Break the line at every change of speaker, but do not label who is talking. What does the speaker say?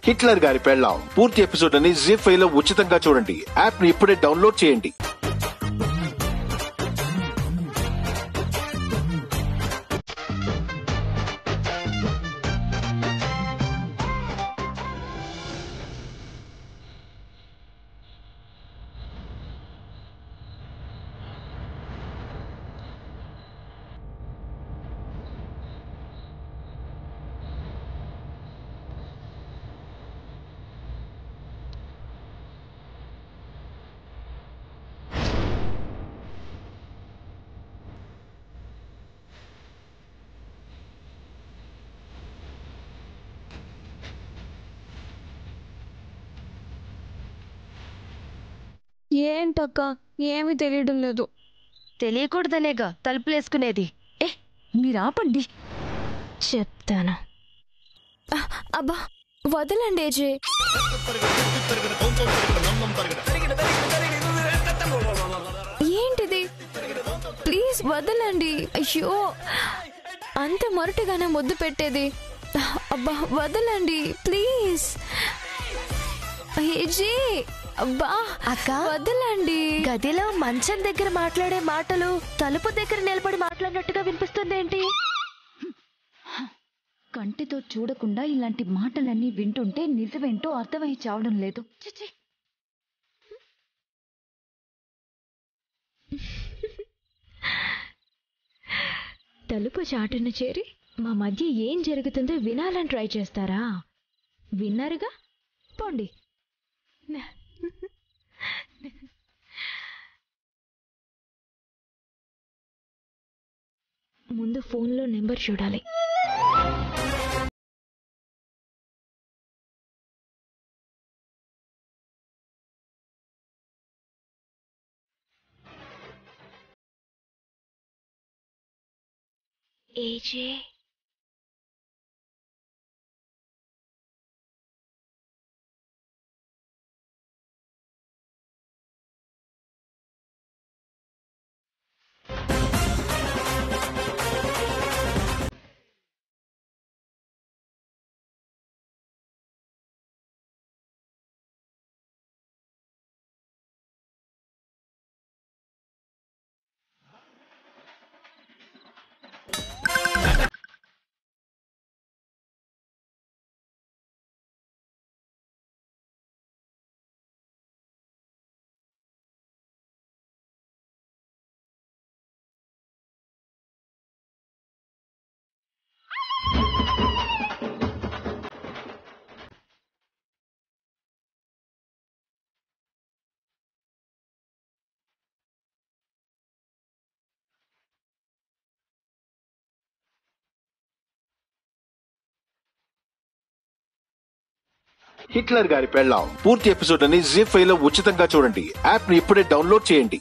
Hitler గారి పెళ్ళాం పూర్తి ఎపిసోడ్ అని జీ5 లో ఉచితంగా చూడండి. యాప్ ని ఇప్పుడే డౌన్లోడ్ చేయండి.
ఏంటక్క ఏమీ తెలియడం లేదు.
తెలియకూడదనేగా తలుపులేసుకునేది.
మీరు ఆపండి చెప్తాను. అబ్బా వదలండి ఏజే. ఏంటిది, ప్లీజ్ వదలండి. అయ్యో అంత మొరటుగానే ముద్దు పెట్టేది. అబ్బా వదలండి ప్లీజ్. ఏజే అబ్బా
అక్క
వదలండి.
గదిలో మంచం దగ్గర మాట్లాడే మాటలు తలుపు దగ్గర నిలబడి మాట్లాడినట్టుగా వినిపిస్తుందేంటి?
కంటితో చూడకుండా ఇలాంటి మాటలన్నీ వింటుంటే నిజమేంటో అర్థమై చావడం లేదు.
తలుపు చాటున చేరి మా మధ్య ఏం జరుగుతుందో వినాలని ట్రై చేస్తారా? విన్నారుగా, పోండి. ముందు ఫోన్లో నెంబర్ చూడాలి. ఏజే
హిట్లర్ గారి పెళ్ళాం పూర్తి ఎపిసోడ్ అని జీ5 లో ఉచితంగా చూడండి. యాప్ ని ఇప్పుడే డౌన్లోడ్ చేయండి.